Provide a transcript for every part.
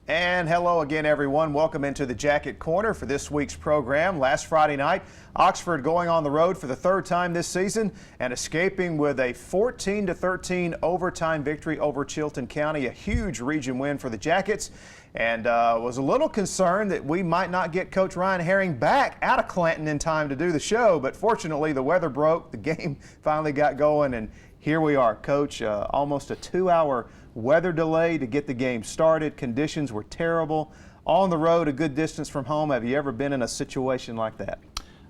And hello again, everyone. Welcome into the Jacket Corner for this week's program. Last Friday night, Oxford going on the road for the third time this season and escaping with a 14-13 overtime victory over Chilton County, a huge region win for the Jackets. And was a little concerned that we might not get Coach Ryan Herring back out of Clanton in time to do the show, but fortunately the weather broke, the game finally got going, and here we are, Coach. Almost a 2-hour weather delay to get the game started. Conditions were terrible. On the road, a good distance from home. Have you ever been in a situation like that?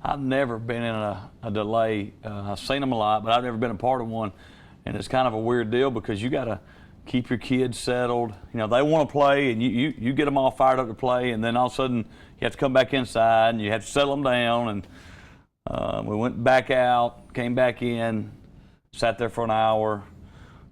I've never been in a delay. I've seen them a lot, but I've never been a part of one. And it's kind of a weird deal because you got to keep your kids settled. You know, they want to play, and you get them all fired up to play, and then all of a sudden you have to come back inside and you have to settle them down. And we went back out, came back in, sat there for an hour.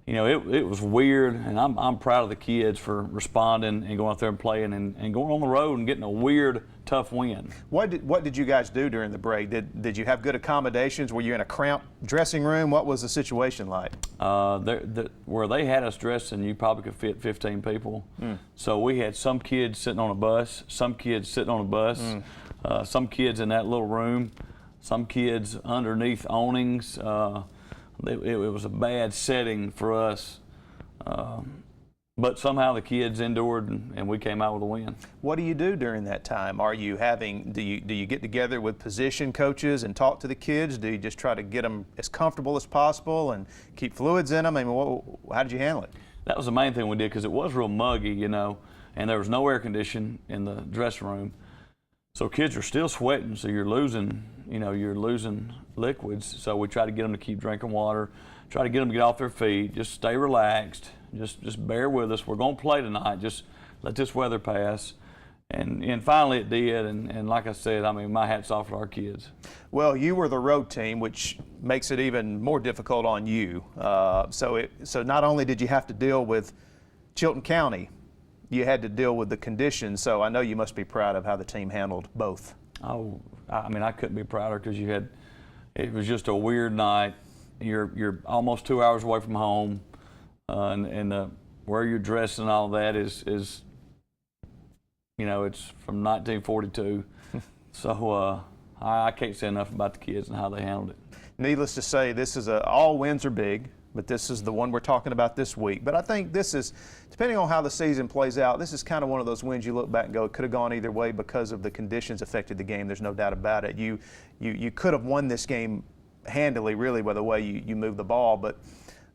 You know, it was weird, and I'm proud of the kids for responding and going out there and playing and going on the road and getting a weird, tough win. What did you guys do during the break? Did you have good accommodations? Were you in a cramped dressing room? What was the situation like? Where they had us dressing, you probably could fit 15 people. So we had some kids sitting on a bus, some kids sitting on a bus, some kids in that little room, some kids underneath awnings. It was a bad setting for us, but somehow the kids endured and we came out with a win. What do you do during that time? Are you do you get together with position coaches and talk to the kids? Do you just try to get them as comfortable as possible and keep fluids in them? I mean, how did you handle it? That was the main thing we did because it was real muggy, you know, and there was no air conditioning in the dressing room. So kids are still sweating, so you're losing liquids. So we try to get them to keep drinking water, try to get them to get off their feet, just stay relaxed, just bear with us. We're going to play tonight. Just let this weather pass. And finally it did, and like I said, I mean, my hat's off to our kids. Well, you were the road team, which makes it even more difficult on you. So not only did you have to deal with Chilton County, you had to deal with the conditions, so I know you must be proud of how the team handled both. Oh, I mean, I couldn't be prouder because it was just a weird night. You're almost 2 hours away from home, and where you're dressed and all that is you know, it's from 1942. So I can't say enough about the kids and how they handled it. Needless to say, all wins are big, but this is the one we're talking about this week. But I think this is, depending on how the season plays out, this is kind of one of those wins you look back and go, it could have gone either way because of the conditions affected the game. There's no doubt about it. You could have won this game handily, really, by the way you moved the ball. But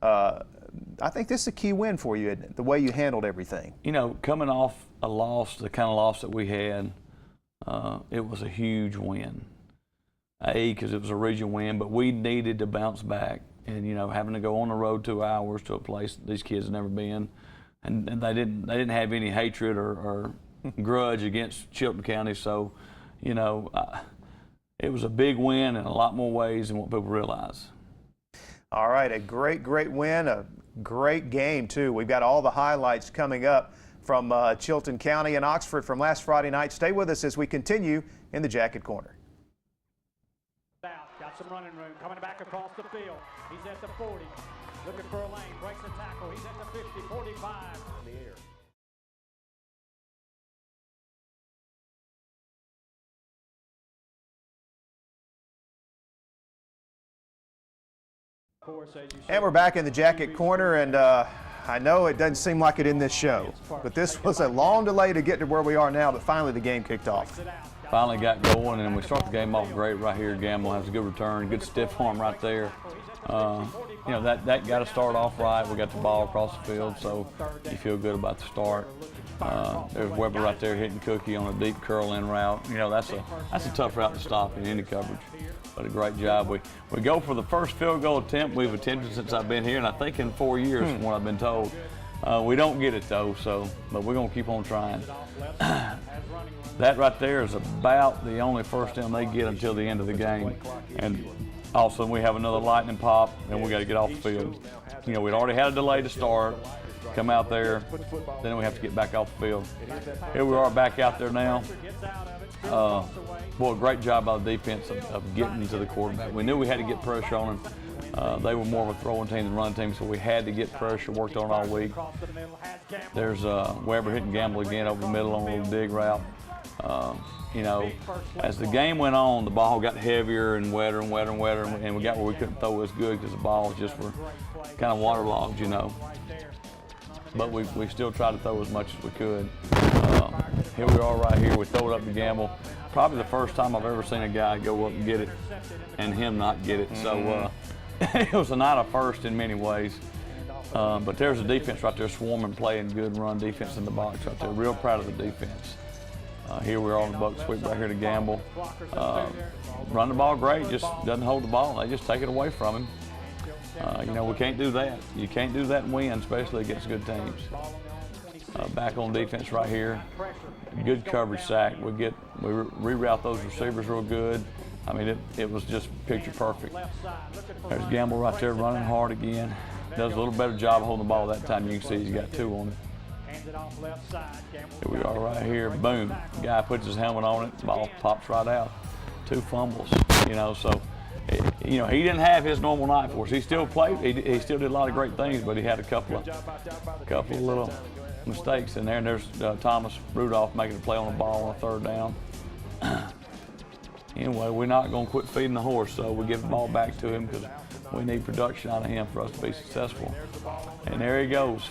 I think this is a key win for you, isn't it? The way you handled everything. You know, coming off a loss, the kind of loss that we had, it was a huge win. Because it was a region win, but we needed to bounce back. And you know, having to go on the road 2 hours to a place these kids had never been, and they didn't have any hatred or grudge against Chilton County. So, you know, it was a big win in a lot more ways than what people realize. All right, a great win, a great game too. We've got all the highlights coming up from Chilton County and Oxford from last Friday night. Stay with us as we continue in the Jacket Corner. Got some running room, coming back across the field. He's at the 40, looking for a lane, breaks the tackle. He's at the 50, 45. In the air. And we're back in the Jacket Corner, and I know it doesn't seem like it in this show, but this was a long delay to get to where we are now, but finally the game kicked off. Finally got going, and we start the game off great right here. Gamble has a good return, good stiff arm right there. You know, that got to start off right. We got the ball across the field, so you feel good about the start. There's Weber right there hitting Cookie on a deep curl-in route. You know, that's a tough route to stop in any coverage, but a great job. We go for the first field goal attempt we've attempted since I've been here, and I think in 4 years from what I've been told. We don't get it though, but we're going to keep on trying. That right there is about the only first down they get until the end of the game. And also we have another lightning pop, and we got to get off the field. You know, we'd already had a delay to start, come out there, then we have to get back off the field. Here we are back out there now. Boy, great job by the defense of getting to the quarterback. We knew we had to get pressure on him. They were more of a throwing team than running team, so we had to get pressure, worked on it all week. There's Weber hitting Gamble again over the middle on a little dig route. You know, as the game went on, the ball got heavier and wetter and wetter and wetter, and we got where we couldn't throw as good because the balls just were kind of waterlogged, you know. But we still tried to throw as much as we could. Here we are right here. We throw it up to Gamble. Probably the first time I've ever seen a guy go up and get it and him not get it. So it was a night of first in many ways. But there's a defense right there swarming, playing good run defense in the box right there. Real proud of the defense. Here we are on the buck sweep right here to Gamble. Run the ball great, just doesn't hold the ball. They just take it away from him. You know, we can't do that. You can't do that and win, especially against good teams. Back on defense right here. Good coverage sack. We reroute those receivers real good. I mean, it was just picture perfect. There's Gamble right there running hard again. Does a little better job holding the ball that time. You can see he's got two on it. Here we are right here. Boom. Guy puts his helmet on it. The ball pops right out. 2 fumbles. You know, so you know, he didn't have his normal night for us. He still played. He still did a lot of great things, but he had a couple of little mistakes in there. And there's Thomas Rudolph making a play on the ball on a 3rd down. Anyway, we're not going to quit feeding the horse, so we give the ball back to him because we need production out of him for us to be successful. And there he goes.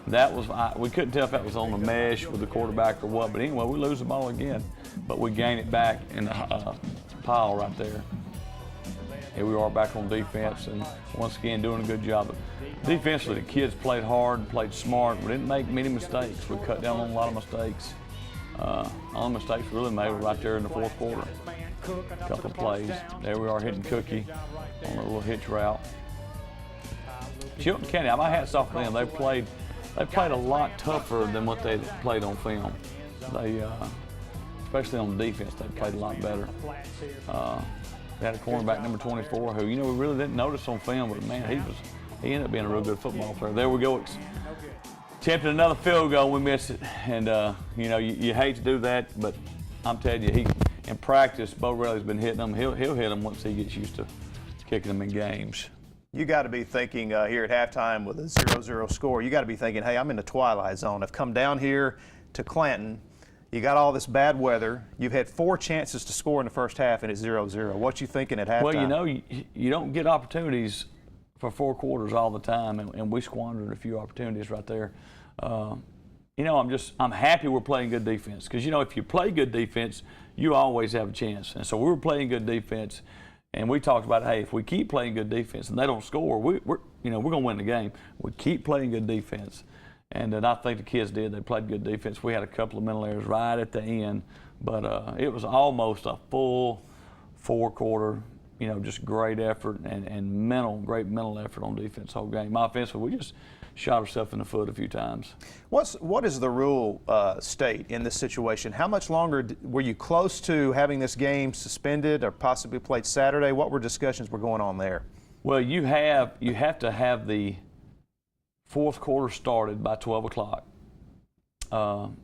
That was, we couldn't tell if that was on the mesh with the quarterback or what, but anyway, we lose the ball again, but we gain it back in the pile right there. Here we are back on defense, and once again doing a good job. Defensively, the kids played hard, played smart. We didn't make many mistakes. We cut down on a lot of mistakes. All the mistakes we really made were right there in the 4th quarter. A couple of plays. There we are hitting Cookie on a little hitch route. Chilton County, my hat's off to them. They played a lot tougher than what they played on film. They, especially on defense, they played a lot better. They had a cornerback number 24 who, you know, we really didn't notice on film, but man, he ended up being a real good football player. There we go. Attempted another field goal, we missed it. And, you know, you hate to do that, but I'm telling you, in practice, Bo Riley's been hitting them. He'll hit them once he gets used to kicking them in games. You got to be thinking here at halftime with a 0-0 score, you got to be thinking, hey, I'm in the twilight zone. I've come down here to Clanton. You got all this bad weather. You've had 4 chances to score in the first half, and it's 0-0. What you thinking at halftime? Well, you know, you don't get opportunities for 4 quarters all the time, and we squandered a few opportunities right there. You know, I'm happy we're playing good defense because, you know, if you play good defense, you always have a chance. And so we were playing good defense, and we talked about, hey, if we keep playing good defense and they don't score, we're going to win the game. We keep playing good defense. And I think the kids did. They played good defense. We had a couple of mental errors right at the end, but it was almost a full 4-quarter, you know, just great effort and great mental effort on defense the whole game. Offensively, we just shot ourselves in the foot a few times. What is the rule state in this situation? How much longer were you close to having this game suspended or possibly played Saturday? What were discussions were going on there? Well, you have to have the 4th quarter started by 12 o'clock, and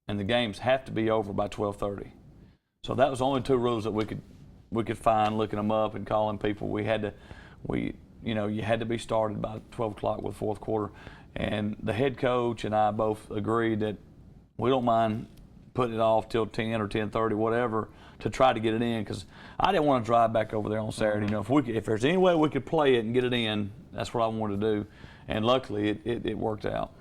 the games have to be over by 12:30. So that was only 2 rules that we could find looking them up and calling people. You know, you had to be started by 12 o'clock with 4th quarter, and the head coach and I both agreed that we don't mind putting it off till 10 or 10:30, whatever, to try to get it in, because I didn't want to drive back over there on Saturday. You know, if there's any way we could play it and get it in, that's what I wanted to do. And luckily, it worked out.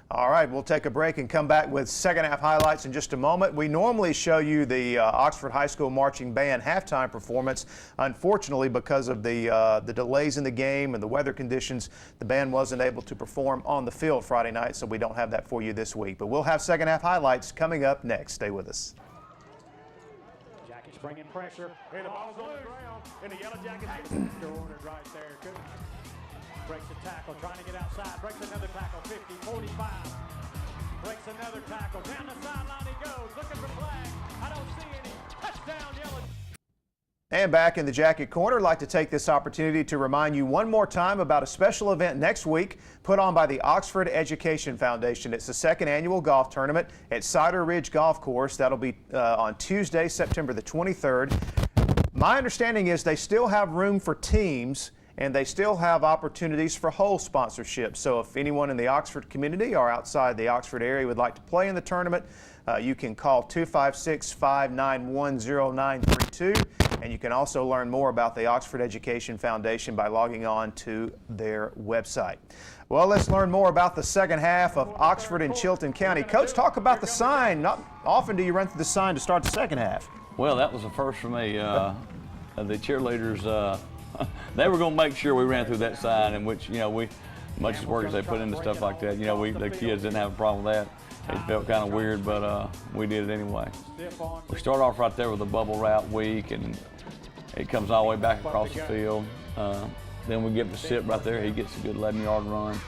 All right, we'll take a break and come back with second half highlights in just a moment. We normally show you the Oxford High School Marching Band halftime performance. Unfortunately, because of the delays in the game and the weather conditions, the band wasn't able to perform on the field Friday night, so we don't have that for you this week. But we'll have second half highlights coming up next. Stay with us. Jackets bringing pressure. Hey, the ball's on the ground, and the Yellow Jackets ordered right there. Good. Breaks a tackle, trying to get outside. Breaks another tackle, 50, 45. Breaks another tackle. Down the sideline he goes, looking for flag. I don't see any. Touchdown, Yellow. And back in the Jacket Corner, I'd like to take this opportunity to remind you one more time about a special event next week put on by the Oxford Education Foundation. It's the 2nd annual golf tournament at Cider Ridge Golf Course. That'll be on Tuesday, September the 23rd. My understanding is they still have room for teams, and they still have opportunities for whole sponsorship. So if anyone in the Oxford community or outside the Oxford area would like to play in the tournament, you can call 256-591-0932, and you can also learn more about the Oxford Education Foundation by logging on to their website. Well, let's learn more about the second half of Oxford and Chilton County. Coach, talk about the sign. Not often do you run through the sign to start the second half. Well, that was a first for me. The cheerleaders, they were going to make sure we ran through that sign, in which, much as work as they put into stuff like that, the kids didn't have a problem with that. It felt kind of weird, but we did it anyway. We start off right there with the bubble route week, and it comes all the way back across the field. Then we get to sit right there. He gets a good 11-yard run.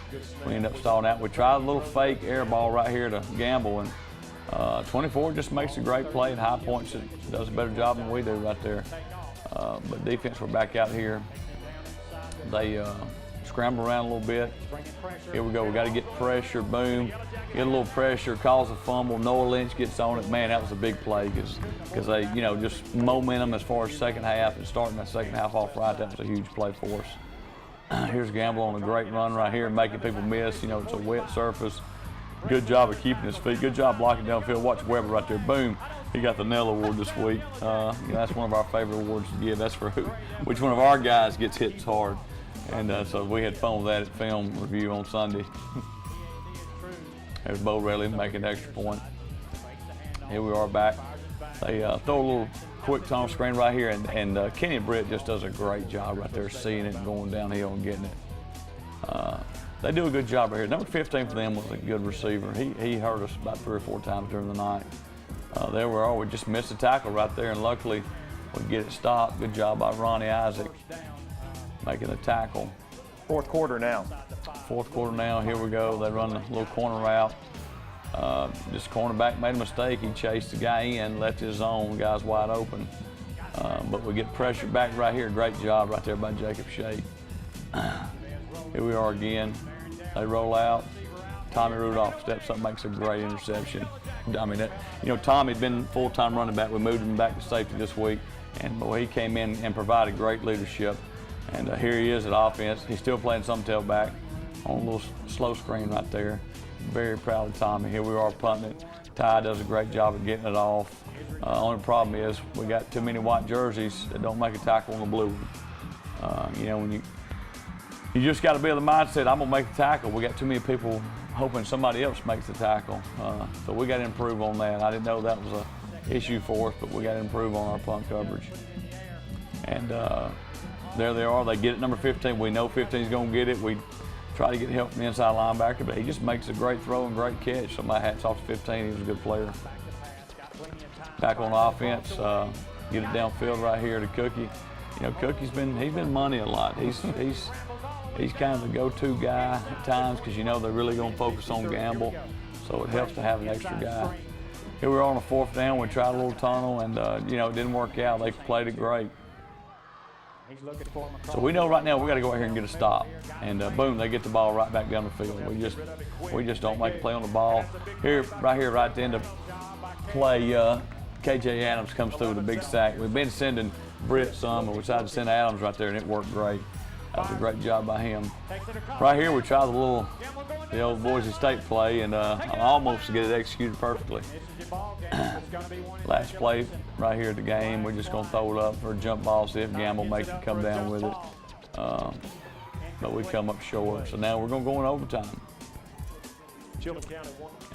We end up stalling out. We tried a little fake air ball right here to Gamble, and 24 just makes a great play at high points. It does a better job than we do right there. But defense, we're back out here. They scramble around a little bit. Here we go. We got to get pressure. Boom. Get a little pressure. Cause a fumble. Noah Lynch gets on it. Man, that was a big play because they, just momentum as far as second half and starting that second half off right. That was a huge play for us. Here's Gamble on a great run right here, making people miss. It's a wet surface. Good job of keeping his feet. Good job blocking downfield. Watch Weber right there. Boom. He got the Nell Award this week. That's one of our favorite awards to give. That's for which one of our guys gets hit hard. And so we had fun with that at film review on Sunday. There's Bo Relly making an extra point. Here we are back. They throw a little quick tunnel screen right here, and Kenny Britt just does a great job right there, seeing it and going downhill and getting it. They do a good job right here. Number 15 for them was a good receiver. He hurt us about 3 or 4 times during the night. There we are. We just missed a tackle right there, and luckily we get it stopped. Good job by Ronnie Isaac making the tackle. Fourth quarter now. Fourth quarter now. Here we go. They run a little corner route. Just cornerback made a mistake. He chased the guy in, left his zone. The guy's wide open. But we get pressure back right here. Great job right there by Jacob Shea. Here we are again. They roll out. Tommy Rudolph steps up, makes a great interception. I mean, Tommy had been full-time running back. We moved him back to safety this week, and boy, he came in and provided great leadership. And here he is at offense. He's still playing some tailback on a little slow screen right there. Very proud of Tommy. Here we are punting it. Ty does a great job of getting it off. Only problem is we got too many white jerseys that don't make a tackle on the blue one. When you just got to be of the mindset, I'm going to make the tackle. We got too many people hoping somebody else makes the tackle. So we got to improve on that. I didn't know that was an issue for us, but we got to improve on our punt coverage. And there they are. They get it, number 15. We know 15 is going to get it. We try to get help from the inside linebacker, but he just makes a great throw and great catch. So my hat's off to 15. He was a good player. Back on offense, get it downfield right here to Cookie. Cookie's been money a lot. He's kind of the go-to guy at times because they're really going to focus on Gamble, so it helps to have an extra guy. Here we are on the 4th down. We tried a little tunnel, and it didn't work out. They played it great. So we know right now we got to go out here and get a stop, and boom, they get the ball right back down the field. We just don't make a play on the ball. Right at the end of play, KJ Adams comes through with a big sack. We've been sending Britt some, and we decided to send Adams right there, and it worked great. That was a great job by him. Right here, we tried the old Boise State play, and I almost get it executed perfectly. Last play right here at the game, we're just going to throw it up for a jump ball, see if Gamble makes it come down with it. But we come up short, so now we're going to go in overtime.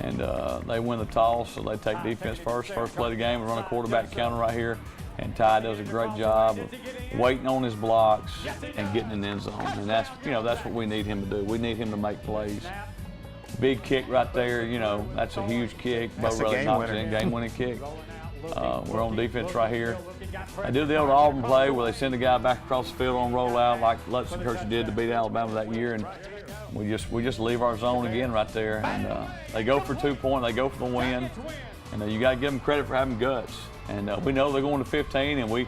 And they win the toss, so they take defense first. First play of the game, we run a quarterback counter right here. And Ty does a great job of waiting on his blocks and getting in the end zone. And that's what we need him to do. We need him to make plays. Big kick right there, that's a huge kick. That's a game-winning kick. We're on defense right here. I do the old Auburn play where they send a guy back across the field on rollout like Lutzenkirchen did to beat Alabama that year, and we just leave our zone again right there. And they go for 2 points. They go for the win. And you got to give them credit for having guts. And we know they're going to 15, and we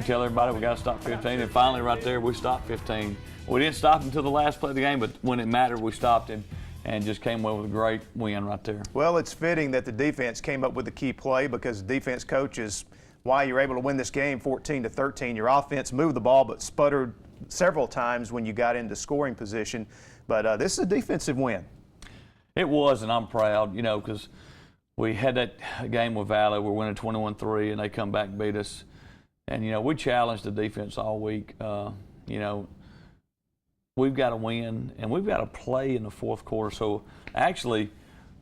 tell everybody we got to stop 15. And finally, right there, we stopped 15. We didn't stop until the last play of the game, but when it mattered, we stopped him and just came away with a great win right there. Well, it's fitting that the defense came up with the key play because the defense coach is why you're able to win this game 14-13. Your offense moved the ball but sputtered several times when you got into scoring position. But this is a defensive win. It was, and I'm proud, because we had that game with Valley. We're winning 21-3, and they come back and beat us. And, we challenged the defense all week. We've got to win, and we've got to play in the fourth quarter. So, actually,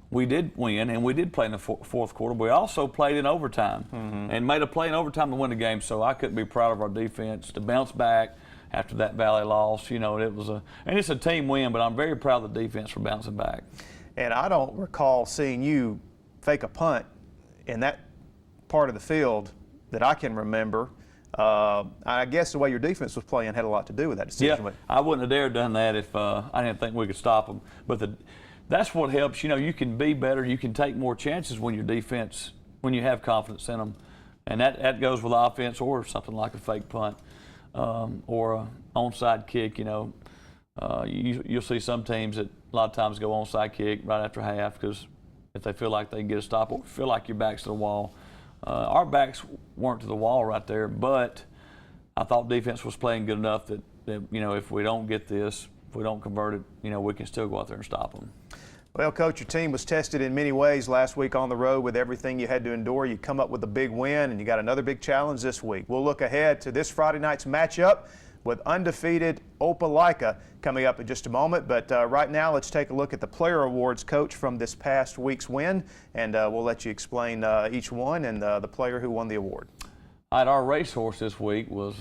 we did win, and we did play in the fourth quarter. We also played in overtime and made a play in overtime to win the game. So I couldn't be proud of our defense to bounce back after that Valley loss. And it's a team win, but I'm very proud of the defense for bouncing back. And I don't recall seeing you fake a punt in that part of the field that I can remember. I guess the way your defense was playing had a lot to do with that decision. Yeah, I wouldn't have dared done that if I didn't think we could stop them. But that's what helps. You can be better. You can take more chances when your defense, when you have confidence in them. And that goes with offense or something like a fake punt or an onside kick. You'll see some teams that a lot of times go onside kick right after half because if they feel like they can get a stop or feel like your back's to the wall. Our backs weren't to the wall right there, but I thought defense was playing good enough that if we don't get this, if we don't convert it, we can still go out there and stop them. Well, Coach, your team was tested in many ways last week on the road with everything you had to endure. You come up with a big win, and you got another big challenge this week. We'll look ahead to this Friday night's matchup with undefeated Opelika coming up in just a moment. But right now, let's take a look at the player awards, Coach, from this past week's win, and we'll let you explain each one and the player who won the award. All right, our racehorse this week was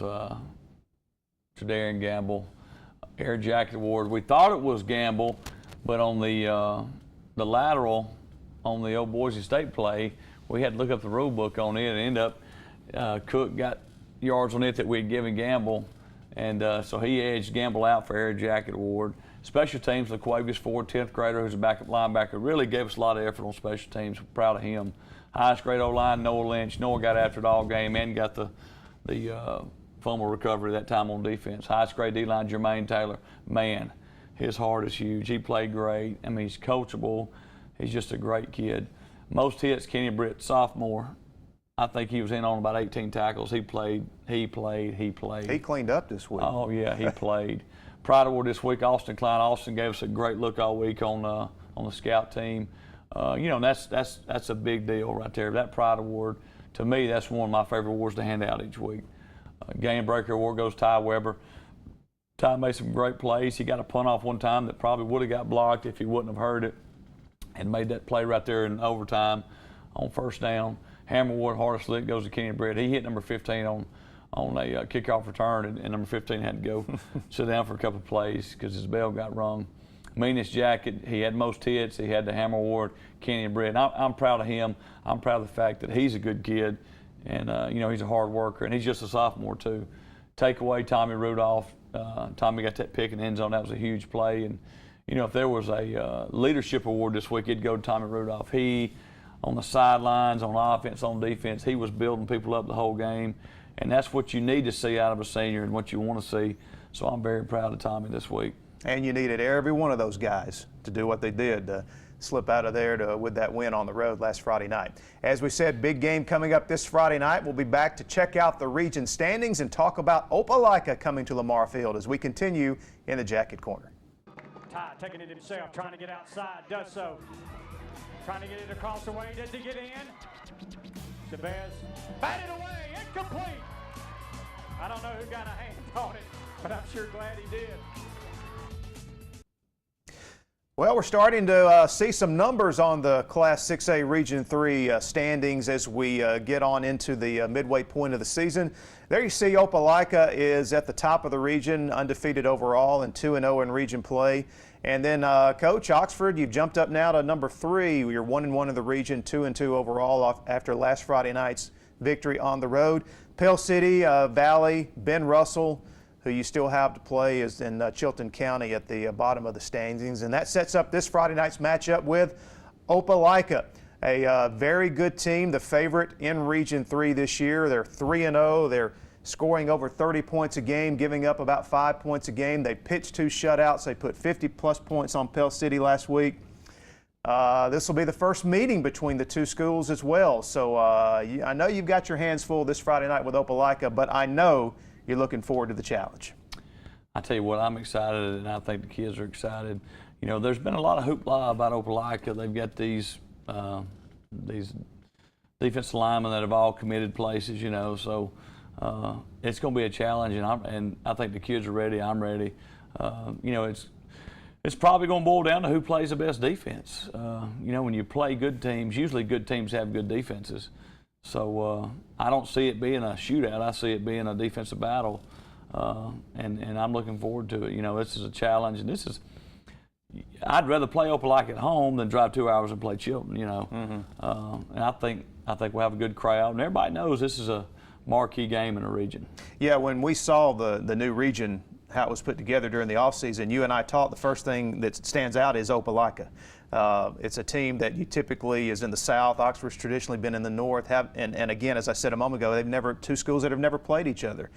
Tredarian Gamble, Air Jacket Award. We thought it was Gamble, but on the lateral on the old Boise State play, we had to look up the rule book on it and end up Cook got yards on it that we had given Gamble. And so he edged Gamble out for Air Jacket Award. Special teams, LaQuavius Ford, 10th grader, who's a backup linebacker, really gave us a lot of effort on special teams. We're proud of him. Highest grade O-line, Noah Lynch. Noah got after it all game and got the fumble recovery that time on defense. Highest grade D-line, Jermaine Taylor. Man, his heart is huge. He played great. I mean, he's coachable. He's just a great kid. Most hits, Kenny Britt, sophomore. I think he was in on about 18 tackles. He played. He cleaned up this week. Oh, yeah, he played. Pride Award this week, Austin Klein. Austin gave us a great look all week on the scout team. That's a big deal right there. That Pride Award, to me, that's one of my favorite awards to hand out each week. Game Breaker Award goes Ty Weber. Ty made some great plays. He got a punt off one time that probably would have got blocked if he wouldn't have heard it and made that play right there in overtime on first down. Hammer Award, hardest lick, goes to Kenny Britt. He hit number 15 on a kickoff return, and number 15 had to go sit down for a couple of plays because his bell got rung. Meanest Jacket, he had most hits. He had the Hammer Award, Kenny Britt. I'm proud of him. I'm proud of the fact that he's a good kid, and he's a hard worker, and he's just a sophomore too. Takeaway, Tommy Rudolph. Tommy got that pick in the end zone. That was a huge play, and if there was a leadership award this week, it'd go to Tommy Rudolph. He, on the sidelines, on offense, on defense, he was building people up the whole game. And that's what you need to see out of a senior and what you want to see. So I'm very proud of Tommy this week. And you needed every one of those guys to do what they did, to slip out of there with that win on the road last Friday night. As we said, big game coming up this Friday night. We'll be back to check out the region standings and talk about Opelika coming to Lamar Field as we continue in the Jacket Corner. Ty taking it himself, trying to get outside, does so. Trying to get it across the way, does he get in? Chavez batted away, incomplete. I don't know who got a hand on it, but I'm sure glad he did. Well, we're starting to see some numbers on the Class 6A Region 3 standings as we get on into the midway point of the season. There you see Opelika is at the top of the region, undefeated overall and 2-0 in region play. And then, Coach, Oxford, you've jumped up now to number 3. You're 1-1 in the region, 2-2 overall after last Friday night's victory on the road. Pell City, Valley, Ben Russell, who you still have to play, is in Chilton County at the bottom of the standings. And that sets up this Friday night's matchup with Opelika, a very good team, the favorite in Region 3 this year. They're 3-0. They're scoring over 30 points a game, giving up about 5 points a game. They pitched 2 shutouts. They put 50-plus points on Pell City last week. This will be the first meeting between the two schools as well. So I know you've got your hands full this Friday night with Opelika, but I know you're looking forward to the challenge. I tell you what, I'm excited, and I think the kids are excited. You know, there's been a lot of hoopla about Opelika. They've got these defensive linemen that have all committed places, you know, so it's going to be a challenge, and I think the kids are ready. I'm ready. You know, it's probably going to boil down to who plays the best defense. You know, when you play good teams, usually good teams have good defenses. So I don't see it being a shootout. I see it being a defensive battle, and I'm looking forward to it. You know, this is a challenge, and I'd rather play Opelika at home than drive 2 hours and play Chilton. You know, and I think we'll have a good crowd, and everybody knows this is a marquee game in the region. Yeah, when we saw the new region, how it was put together during the offseason, you and I talked, the first thing that stands out is Opelika. It's a team that you typically is in the South. Oxford's traditionally been in the North. And again, as I said a moment ago, two schools that have never played each other.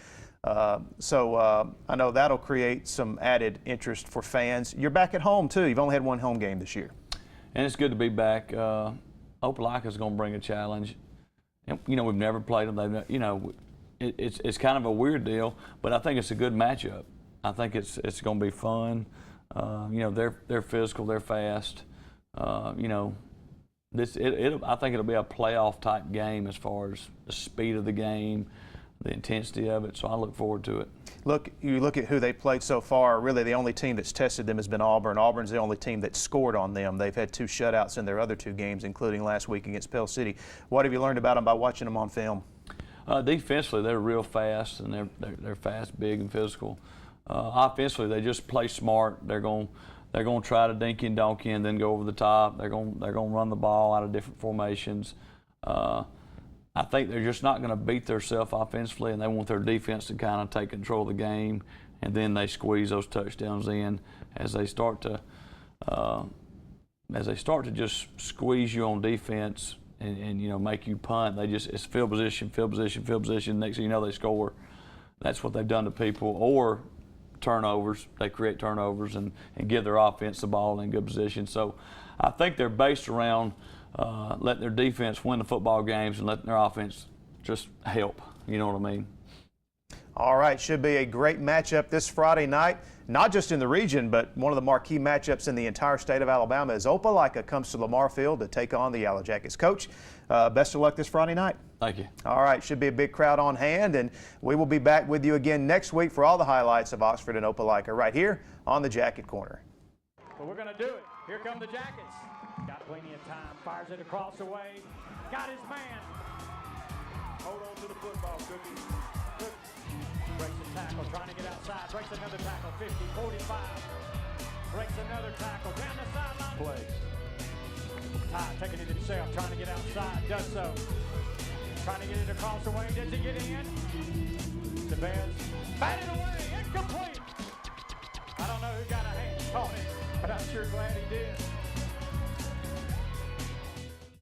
So I know that'll create some added interest for fans. You're back at home too. You've only had one home game this year. And it's good to be back. Opelika is going to bring a challenge. You know, we've never played them. You know, it's kind of a weird deal, but I think it's a good matchup. I think it's going to be fun. You know, they're physical, they're fast. You know, I think it'll be a playoff type game as far as the speed of the game, the intensity of it. So I look forward to it. You look at who they played so far. Really, the only team that's tested them has been Auburn. Auburn's the only team that scored on them. They've had 2 shutouts in their other 2 games, including last week against Pell City. What have you learned about them by watching them on film? Defensively, they're real fast, and they're fast, big, and physical. Offensively, they just play smart. They're going to try to dinky and donkey and then go over the top. They're going to run the ball out of different formations. I think they're just not going to beat themselves offensively, and they want their defense to kind of take control of the game, and then they squeeze those touchdowns in as they start to just squeeze you on defense and you know, make you punt. It's field position. Next thing you know, they score. That's what they've done to people. Or turnovers. They create turnovers and give their offense the ball in good position. So I think they're based around letting their defense win the football games and letting their offense just help. You know what I mean? All right, should be a great matchup this Friday night, not just in the region, but one of the marquee matchups in the entire state of Alabama as Opelika comes to Lamar Field to take on the Yellow Jackets. Coach, best of luck this Friday night. Thank you. All right, should be a big crowd on hand, and we will be back with you again next week for all the highlights of Oxford and Opelika right here on the Jacket Corner. But we're going to do it. Here come the Jackets. Got plenty of time. Fires it across the way. Got his man. Hold on to the football, Cookie. Breaks a tackle, trying to get outside. Breaks another tackle, 50, 45. Breaks another tackle, down the sideline. Plays. Ty taking it himself, trying to get outside. Does so. Trying to get it across the way. Does he get in? The Bears batted away. Incomplete. I don't know who got a hand on it, but I'm sure glad he did.